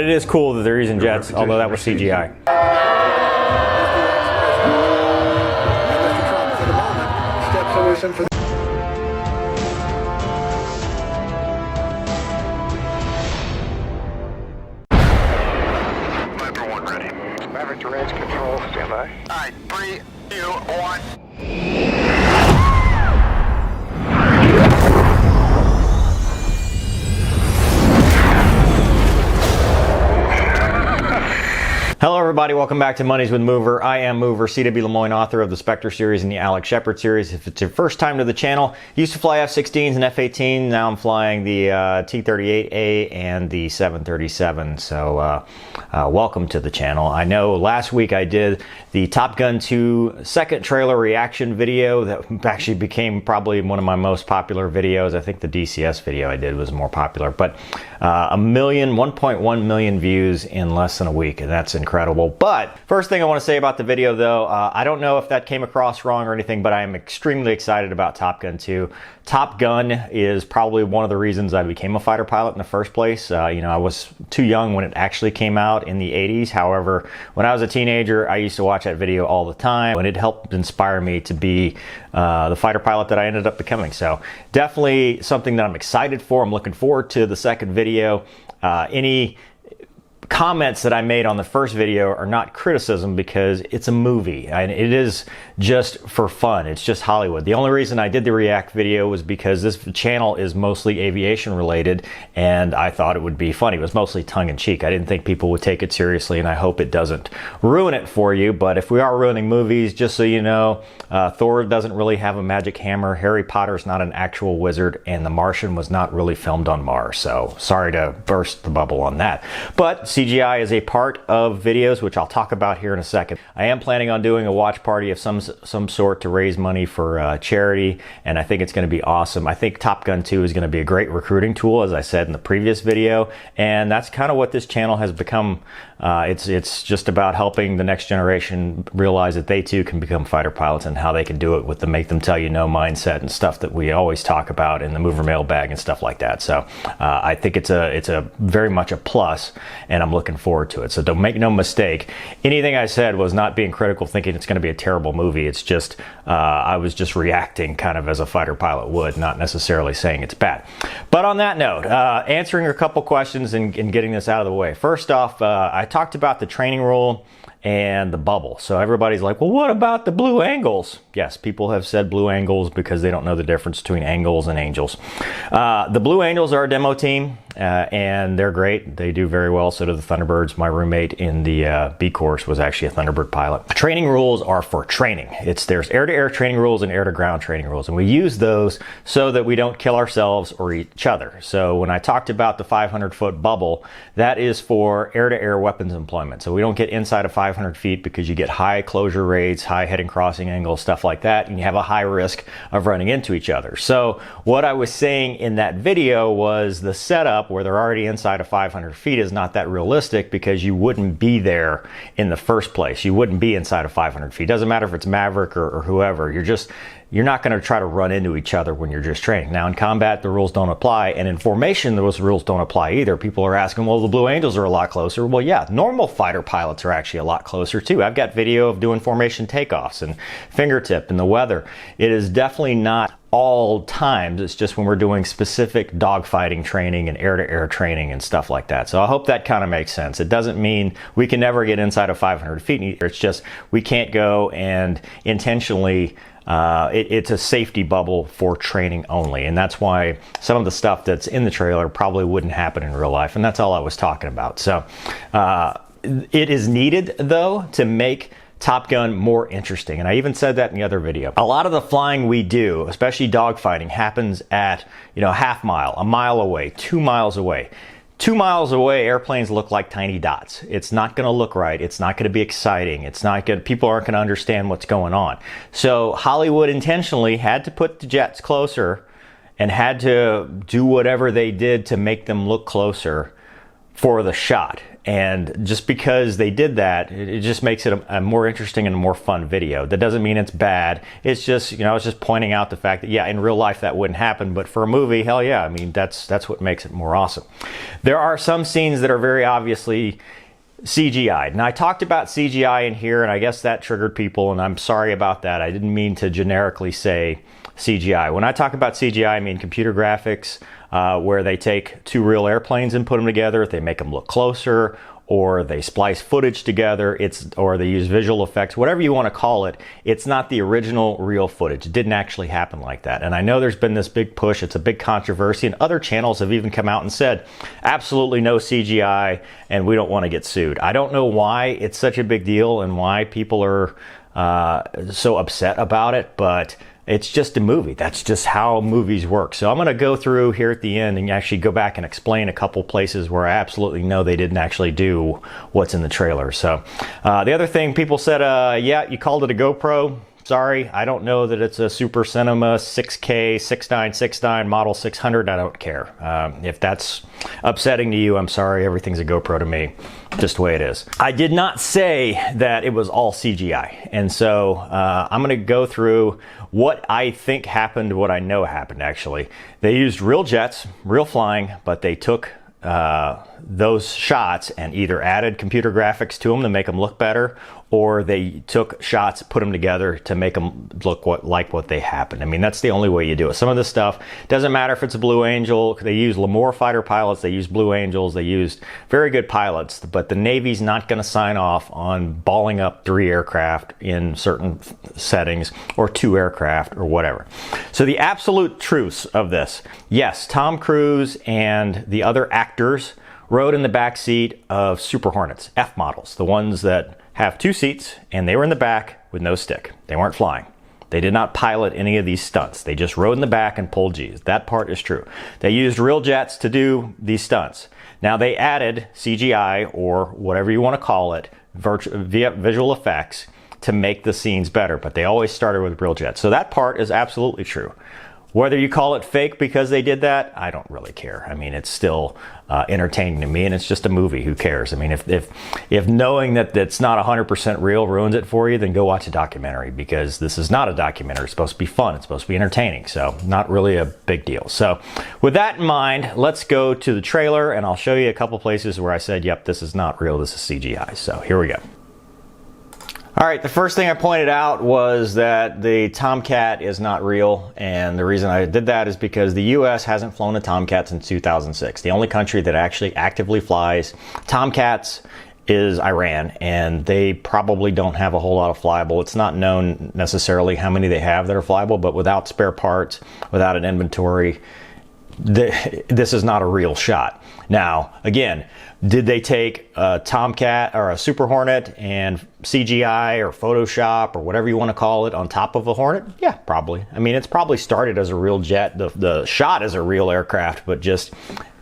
it is cool that they're using jets, although that was CGI. Maverick to range control, stand by. Alright, 3, 2, 1. Hello everybody, welcome back to Mondays with Mover. I am Mover, CwLemoine, author of the Spectre series and the Alex Shepard series. If it's your first time to the channel, used to fly F-16s and F-18. Now I'm flying the T-38A and the 737. So welcome to the channel. I know last week I did the Top Gun 2 second trailer reaction video that actually became probably one of my most popular videos. I think the DCS video I did was more popular, but 1.1 million views in less than a week, and that's incredible. But first thing I want to say about the video though, I don't know if that came across wrong or anything, but I am extremely excited about Top Gun 2. Top Gun is probably one of the reasons I became a fighter pilot in the first place. You know, I was too young when it actually came out in the 80s. However, when I was a teenager, I used to watch that video all the time, and it helped inspire me to be the fighter pilot that I ended up becoming. So definitely something that I'm excited for. I'm looking forward to the second video. Any comments that I made on the first video are not criticism, because it's a movie and it is just for fun. It's just Hollywood. The only reason I did the react video was because this channel is mostly aviation related and I thought it would be funny. It was mostly tongue-in-cheek. I didn't think people would take it seriously, and I hope it doesn't ruin it for you. But if we are ruining movies, just so you know, Thor doesn't really have a magic hammer, Harry Potter's not an actual wizard, and The Martian was not really filmed on Mars. So sorry to burst the bubble on that. But CGI is a part of videos, which I'll talk about here in a second. I am planning on doing a watch party of some sort to raise money for charity, and I think it's going to be awesome. I think Top Gun 2 is going to be a great recruiting tool, as I said in the previous video, and that's kind of what this channel has become. It's just about helping the next generation realize that they too can become fighter pilots, and how they can do it with the make them tell you no mindset and stuff that we always talk about in the Mover mailbag and stuff like that. So I think it's a very much a plus, and I'm looking forward to it. So don't make no mistake, anything I said was not being critical, thinking it's going to be a terrible movie. It's just I was just reacting kind of as a fighter pilot would, not necessarily saying it's bad. But on that note, answering a couple questions and getting this out of the way. First off, I talked about the training rule and the bubble. So everybody's like, well, what about the blue angles? Yes, people have said blue angles because they don't know the difference between angles and angels. The Blue Angels are a demo team, and they're great. They do very well. So do the Thunderbirds. My roommate in the B course was actually a Thunderbird pilot. Training rules are for training. There's air-to-air training rules and air-to-ground training rules, and we use those so that we don't kill ourselves or each other. So when I talked about the 500-foot bubble, that is for air-to-air weapons employment. So we don't get inside of 500 feet because you get high closure rates, high heading crossing angles, stuff like that, and you have a high risk of running into each other. So what I was saying in that video was the setup where they're already inside of 500 feet is not that realistic, because you wouldn't be there in the first place. You wouldn't be inside of 500 feet. Doesn't matter if it's Maverick or whoever. You're not going to try to run into each other when you're just training. Now in combat, the rules don't apply, and in formation, those rules don't apply either. People are asking, well, the Blue Angels are a lot closer. Well, yeah, normal fighter pilots are actually a lot closer too. I've got video of doing formation takeoffs and fingertip in the weather. It is definitely not all times. It's just when we're doing specific dogfighting training and air-to-air training and stuff like that. So I hope that kind of makes sense. It doesn't mean we can never get inside of 500 feet either. It's just we can't go and intentionally it's a safety bubble for training only, and that's why some of the stuff that's in the trailer probably wouldn't happen in real life, and that's all I was talking about. So it is needed though to make Top Gun more interesting, and I even said that in the other video. A lot of the flying we do, especially dogfighting, happens at, you know, half mile, a mile away, 2 miles away. 2 miles away, airplanes look like tiny dots. It's not going to look right. It's not going to be exciting. It's not good. People aren't going to understand what's going on. So Hollywood intentionally had to put the jets closer and had to do whatever they did to make them look closer for the shot. And just because they did that, it just makes it a more interesting and a more fun video. That doesn't mean it's bad. It's just, you know, I was just pointing out the fact that, yeah, in real life that wouldn't happen, but for a movie, hell yeah, I mean, that's what makes it more awesome. There are some scenes that are very obviously CGI'd. And I talked about CGI in here, and I guess that triggered people, and I'm sorry about that. I didn't mean to generically say CGI. When I talk about CGI, I mean computer graphics, where they take two real airplanes and put them together, they make them look closer, or they splice footage together, or they use visual effects, whatever you want to call it. It's not the original real footage. It didn't actually happen like that. And I know there's been this big push, it's a big controversy, and other channels have even come out and said, absolutely no CGI, and we don't want to get sued. I don't know why it's such a big deal and why people are so upset about it, but it's just a movie. That's just how movies work. So I'm going to go through here at the end and actually go back and explain a couple places where I absolutely know they didn't actually do what's in the trailer. So the other thing people said, yeah, you called it a GoPro. Sorry, I don't know that it's a Super Cinema 6K 6969 Model 600. I don't care. If that's upsetting to you, I'm sorry. Everything's a GoPro to me. Just the way it is. I did not say that it was all CGI. And so I'm going to go through what I think happened, what I know happened actually. They used real jets, real flying, but they took those shots and either added computer graphics to them to make them look better, or they took shots, put them together to make them look like what they happened. I mean, that's the only way you do it. Some of this stuff doesn't matter if it's a Blue Angel. They use Lemoine fighter pilots, they use Blue Angels, they used very good pilots, but the Navy's not going to sign off on balling up 3 aircraft in certain settings, or 2 aircraft, or whatever. So the absolute truth of this, yes, Tom Cruise and the other actors rode in the back seat of Super Hornets, F models, the ones that have 2 seats, and they were in the back with no stick. They weren't flying. They did not pilot any of these stunts. They just rode in the back and pulled G's. That part is true. They used real jets to do these stunts. Now they added CGI, or whatever you want to call it, via visual effects to make the scenes better, but they always started with real jets. So that part is absolutely true. Whether you call it fake because they did that, I don't really care. I mean, it's still entertaining to me, and it's just a movie. Who cares? I mean, if knowing that it's not 100% real ruins it for you, then go watch a documentary, because this is not a documentary. It's supposed to be fun. It's supposed to be entertaining. So not really a big deal. So with that in mind, let's go to the trailer, and I'll show you a couple places where I said, yep, this is not real. This is CGI. So here we go. All right, the first thing I pointed out was that the Tomcat is not real, and the reason I did that is because the U.S. hasn't flown a Tomcat since 2006. The only country that actually actively flies Tomcats is Iran, and they probably don't have a whole lot of flyable. It's not known necessarily how many they have that are flyable, but without spare parts, without an inventory, this is not a real shot. Now, again, did they take a Tomcat or a Super Hornet and CGI or Photoshop or whatever you want to call it on top of a Hornet? Yeah, probably. I mean, it's probably started as a real jet. The shot is a real aircraft, but just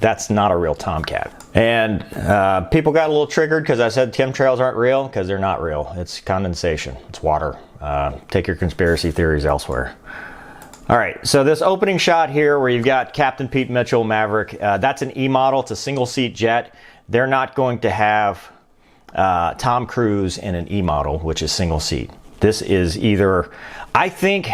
that's not a real Tomcat. And people got a little triggered because I said chemtrails aren't real, because they're not real. It's condensation. It's water. Take your conspiracy theories elsewhere. All right, so this opening shot here where you've got Captain Pete Mitchell, Maverick, that's an E model. It's a single seat jet. They're not going to have Tom Cruise in an E model, which is single seat. This is either, I think,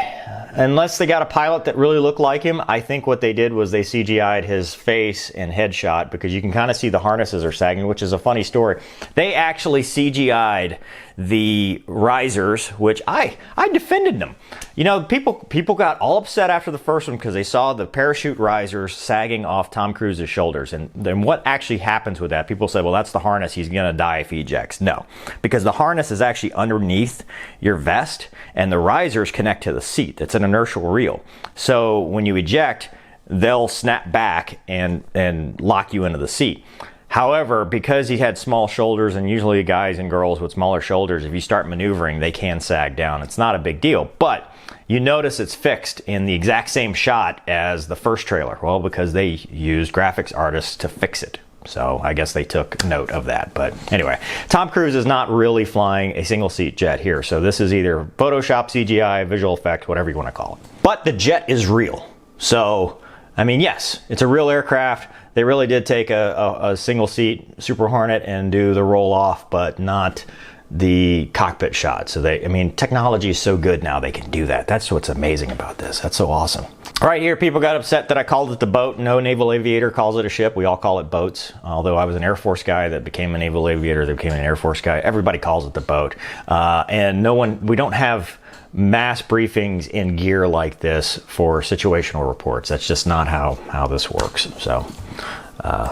unless they got a pilot that really looked like him, I think what they did was they CGI'd his face and headshot, because you can kind of see the harnesses are sagging, which is a funny story. They actually CGI'd the risers, which I defended them. You know, people got all upset after the first one because they saw the parachute risers sagging off Tom Cruise's shoulders. And then what actually happens with that? People said, well, that's the harness. He's going to die if he ejects. No, because the harness is actually underneath your vest, and the risers connect to the seat. It's an inertial reel. So when you eject, they'll snap back and lock you into the seat. However, because he had small shoulders, and usually guys and girls with smaller shoulders, if you start maneuvering, they can sag down. It's not a big deal, but you notice it's fixed in the exact same shot as the first trailer. Well, because they used graphics artists to fix it. So I guess they took note of that. But anyway, Tom Cruise is not really flying a single seat jet here. So this is either Photoshop, CGI, visual effect, whatever you want to call it. But the jet is real. So I mean, yes, it's a real aircraft. They really did take a single seat Super Hornet and do the roll off, but not the cockpit shot. So I mean, technology is so good now they can do that. That's what's amazing about this. That's so awesome. Right here, people got upset that I called it the boat. No naval aviator calls it a ship. We all call it boats. Although I was an Air Force guy that became a naval aviator, that became an Air Force guy. Everybody calls it the boat. And we don't have mass briefings in gear like this for situational reports. That's just not how this works. So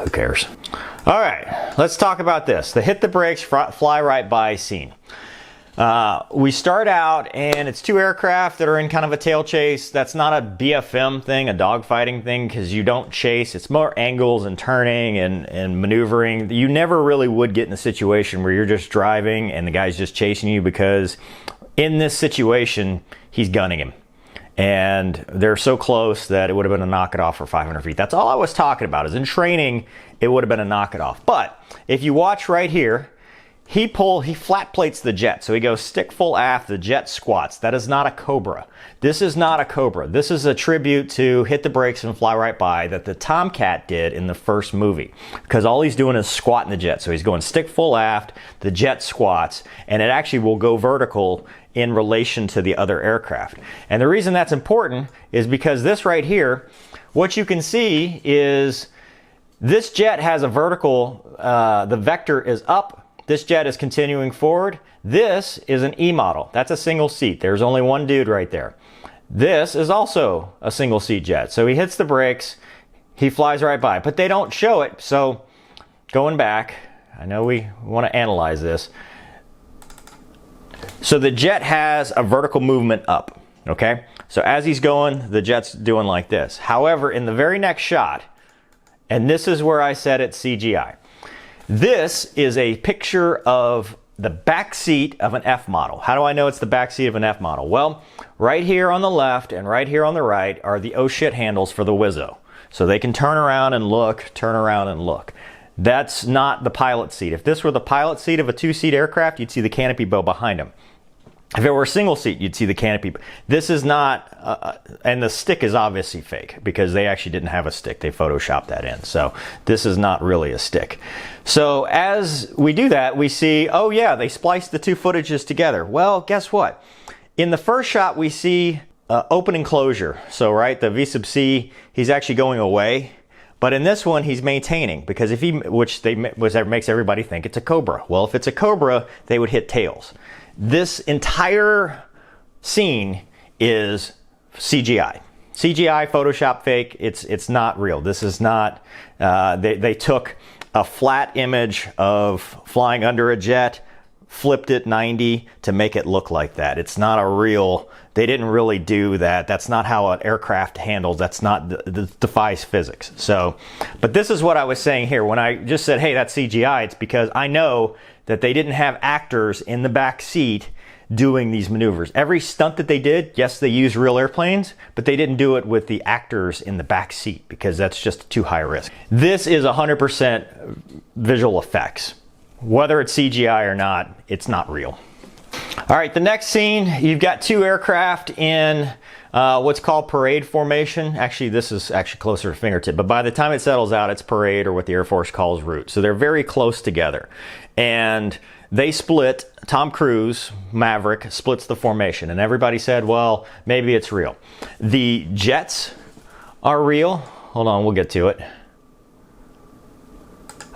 who cares? All right, let's talk about this. The hit the brakes, fly right by scene. We start out and it's two aircraft that are in kind of a tail chase. That's not a BFM thing, a dogfighting thing, because you don't chase. It's more angles and turning and maneuvering. You never really would get in a situation where you're just driving and the guy's just chasing you, because in this situation, he's gunning him. And they're so close that it would have been a knock it off for 500 feet. That's all I was talking about, is in training, it would have been a knock it off. But if you watch right here, he flat plates the jet. So he goes stick full aft, the jet squats. That is not a Cobra. This is not a Cobra. This is a tribute to Hit the Brakes and Fly Right By that the Tomcat did in the first movie. Because all he's doing is squatting the jet. So he's going stick full aft, the jet squats, and it actually will go vertical in relation to the other aircraft. And the reason that's important is because this right here, what you can see is this jet has a vertical, the vector is up. This jet is continuing forward. This is an E model. That's a single seat. There's only one dude right there. This is also a single seat jet. So he hits the brakes, he flies right by, but they don't show it. So going back, I know we want to analyze this. So the jet has a vertical movement up, okay? So as he's going, the jet's doing like this. However, in the very next shot, and this is where I said it's CGI, this is a picture of the back seat of an F model. How do I know it's the back seat of an F model? Well, right here on the left and right here on the right are the oh shit handles for the Wizzo. So they can turn around and look, turn around and look. That's not the pilot seat. If this were the pilot seat of a two-seat aircraft, you'd see the canopy bow behind him. If it were a single seat, you'd see the canopy. This is not, and the stick is obviously fake because they actually didn't have a stick. They photoshopped that in. So this is not really a stick. So as we do that, we see, oh yeah, they spliced the two footages together. Well, guess what? In the first shot, we see open and closure. So right, the V sub C, he's actually going away. But in this one, he's maintaining, because if which makes everybody think it's a Cobra. Well, if it's a Cobra, they would hit tails. This entire scene is CGI. CGI, Photoshop fake, it's not real. This is not, they took a flat image of flying under a jet, flipped it 90 to make it look like that. It's not a real, they didn't really do that. That's not how an aircraft handles. That's not, defies physics. So, but this is what I was saying here. When I just said, hey, that's CGI, it's because I know that they didn't have actors in the back seat doing these maneuvers. Every stunt that they did, yes, they used real airplanes, but they didn't do it with the actors in the back seat because that's just too high risk. This is 100% visual effects. Whether it's CGI or not, it's not real. All right, the next scene, you've got two aircraft in what's called parade formation. Actually, this is actually closer to fingertip, but by the time it settles out, it's parade, or what the Air Force calls route. So they're very close together. And they split, Tom Cruise, Maverick, splits the formation. And everybody said, well, maybe it's real. The jets are real. Hold on, we'll get to it.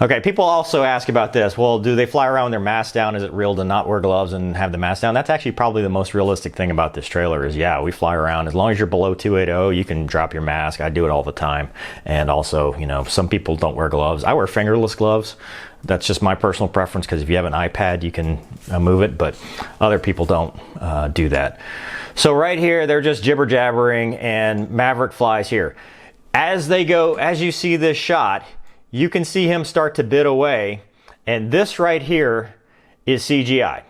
Okay, people also ask about this. Well, do they fly around with their mask down? Is it real to not wear gloves and have the mask down? That's actually probably the most realistic thing about this trailer is, yeah, we fly around. As long as you're below 280, you can drop your mask. I do it all the time. And also, you know, some people don't wear gloves. I wear fingerless gloves. That's just my personal preference, because if you have an iPad, you can move it, but other people don't do that. So right here, they're just jibber-jabbering, and Maverick flies here. As they go, as you see this shot, you can see him start to bid away, and this right here is CGI.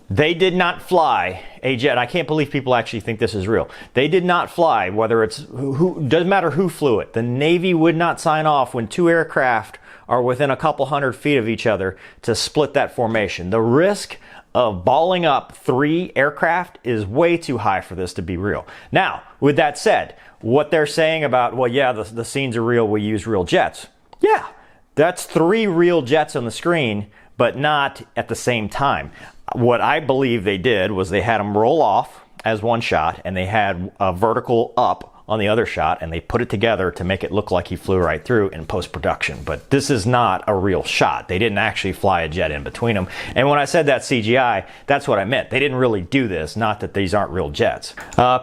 They did not fly a jet. I can't believe people actually think this is real. They did not fly, whether it's, doesn't matter who flew it. The Navy would not sign off when two aircraft are within a couple hundred feet of each other to split that formation. The risk of balling up 3 aircraft is way too high for this to be real. Now, with that said, what they're saying about, well, yeah, the scenes are real, we use real jets. Yeah, that's 3 real jets on the screen, but not at the same time. What I believe they did was they had them roll off as one shot, and they had a vertical up on the other shot, and they put it together to make it look like he flew right through in post-production. But this is not a real shot. They didn't actually fly a jet in between them. And when I said that CGI, that's what I meant. They didn't really do this, not that these aren't real jets.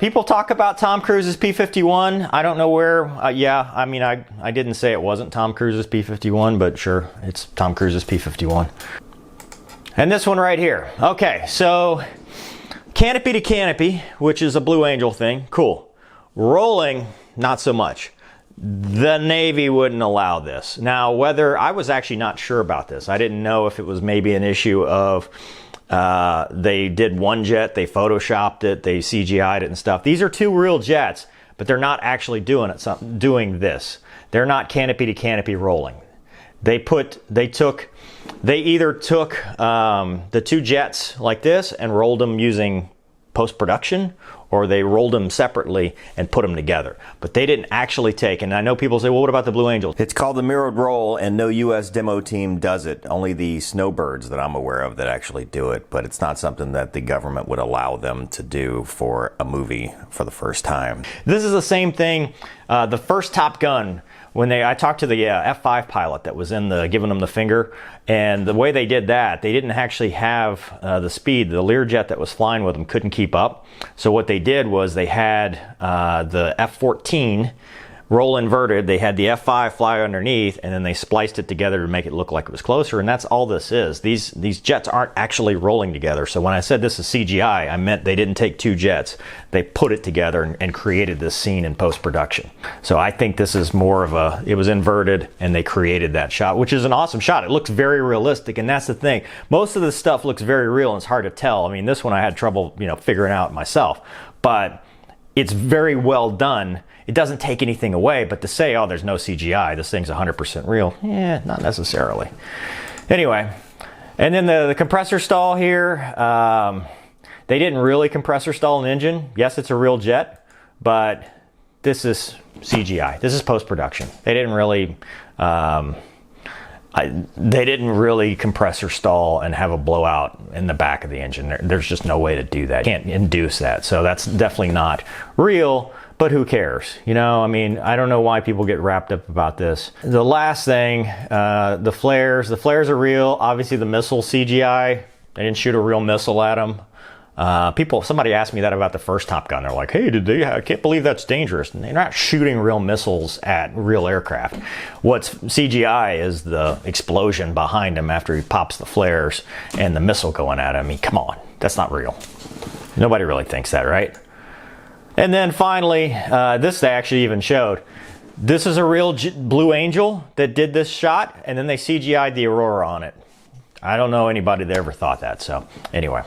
People talk about Tom Cruise's P-51. I don't know where, yeah, I mean, I didn't say it wasn't Tom Cruise's P-51, but sure, it's Tom Cruise's P-51. And this one right here. Okay, so canopy to canopy, which is a Blue Angel thing, cool. Rolling, not so much. The Navy wouldn't allow this. Now, whether, I was actually not sure about this. I didn't know if it was maybe an issue of they did one jet, they photoshopped it, they CGI'd it and stuff. These are 2 real jets, but they're not actually doing this. They're not canopy to canopy rolling. They either took the 2 jets like this and rolled them using post-production, or they rolled them separately and put them together. But they didn't actually take, and I know people say, well, what about the Blue Angel? It's called the mirrored roll, and no U.S. demo team does it. Only the snowbirds that I'm aware of that actually do it, but it's not something that the government would allow them to do for a movie for the first time. This is the same thing, the first Top Gun, when I talked to the F5 pilot that was in giving them the finger, and the way they did that, they didn't actually have the speed. The Learjet that was flying with them couldn't keep up. So what they did was they had the F-14 roll inverted, they had the F5 fly underneath, and then they spliced it together to make it look like it was closer, and that's all this is. These jets aren't actually rolling together. So when I said this is CGI, I meant they didn't take 2 jets. They put it together and created this scene in post-production. So I think this is more of it was inverted, and they created that shot, which is an awesome shot. It looks very realistic, and that's the thing. Most of this stuff looks very real, and it's hard to tell. I mean, this one I had trouble, figuring out myself, but it's very well done. It doesn't take anything away, but to say, oh, there's no CGI, this thing's 100% real, not necessarily. Anyway, and then the compressor stall here, they didn't really compressor stall an engine. Yes, it's a real jet, but this is CGI. This is post-production. They didn't really, compressor stall and have a blowout in the back of the engine. There's just no way to do that. You can't induce that. So that's definitely not real. But who cares? I mean, I don't know why people get wrapped up about this. The last thing, the flares. The flares are real. Obviously, the missile CGI. They didn't shoot a real missile at them. Somebody asked me that about the first Top Gun. They're like, hey, I can't believe that's dangerous. And they're not shooting real missiles at real aircraft. What's CGI is the explosion behind him after he pops the flares and the missile going at him. I mean, come on. That's not real. Nobody really thinks that, right? And then finally, this they actually even showed. This is a real Blue Angel that did this shot, and then they CGI'd the Aurora on it. I don't know anybody that ever thought that, so anyway.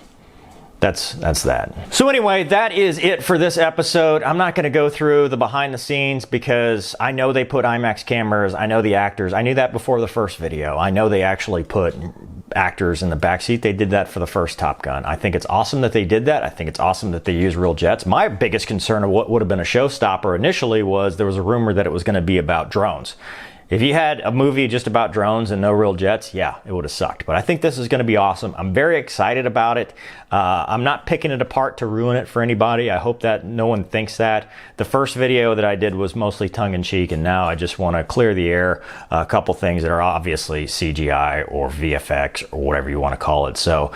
That's that. So anyway, that is it for this episode. I'm not going to go through the behind the scenes because I know they put IMAX cameras. I know the actors. I knew that before the first video. I know they actually put actors in the backseat. They did that for the first Top Gun. I think it's awesome that they did that. I think it's awesome that they use real jets. My biggest concern of what would have been a showstopper initially was there was a rumor that it was going to be about drones. If you had a movie just about drones and no real jets, yeah, it would have sucked. But I think this is going to be awesome. I'm very excited about it. I'm not picking it apart to ruin it for anybody. I hope that no one thinks that. The first video that I did was mostly tongue-in-cheek, and now I just want to clear the air a couple things that are obviously CGI or VFX or whatever you want to call it. So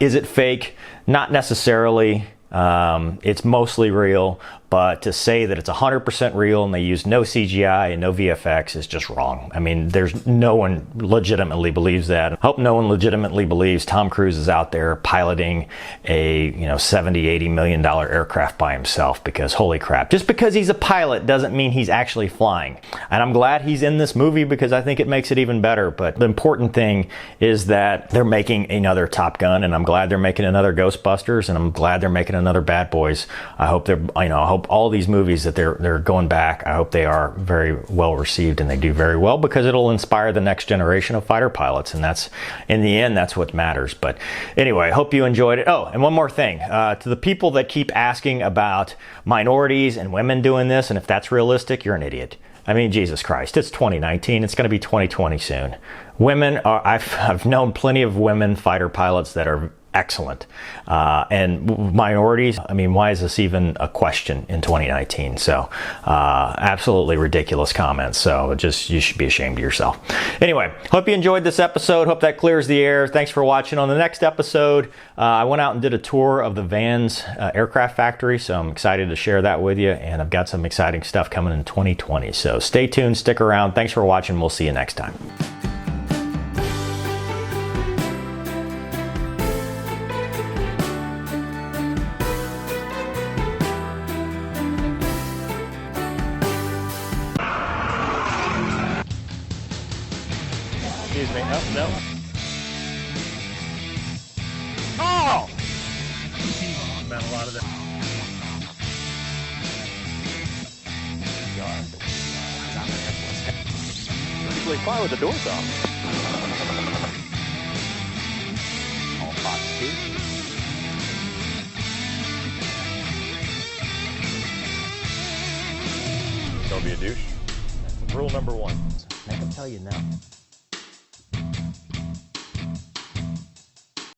is it fake? Not necessarily. It's mostly real, but to say that it's 100% real and they use no CGI and no VFX is just wrong. I mean, no one legitimately believes that. I hope no one legitimately believes Tom Cruise is out there piloting a, $70-80 million aircraft by himself, because holy crap, just because he's a pilot doesn't mean he's actually flying. And I'm glad he's in this movie because I think it makes it even better. But the important thing is that they're making another Top Gun, and I'm glad they're making another Ghostbusters, and I'm glad they're making another Bad Boys. I hope hope all these movies that they're going back, I hope they are very well received and they do very well, because it'll inspire the next generation of fighter pilots, and that's, in the end, that's what matters. But anyway, hope you enjoyed it. Oh, and one more thing, to the people that keep asking about minorities and women doing this, and if that's realistic, you're an idiot. I mean, Jesus Christ, it's 2019. It's going to be 2020 soon. Women are, I've known plenty of women fighter pilots that are excellent. And minorities, I mean, why is this even a question in 2019? So absolutely ridiculous comments. So just, you should be ashamed of yourself. Anyway, hope you enjoyed this episode. Hope that clears the air. Thanks for watching. On the next episode, I went out and did a tour of the Vans aircraft factory. So I'm excited to share that with you. And I've got some exciting stuff coming in 2020. So stay tuned, stick around. Thanks for watching. We'll see you next time. Excuse me. Oh, no. Oh! Been a lot of that. Usually fly with the doors off. All pots too. Don't be a douche. Rule number 1. I can tell you now.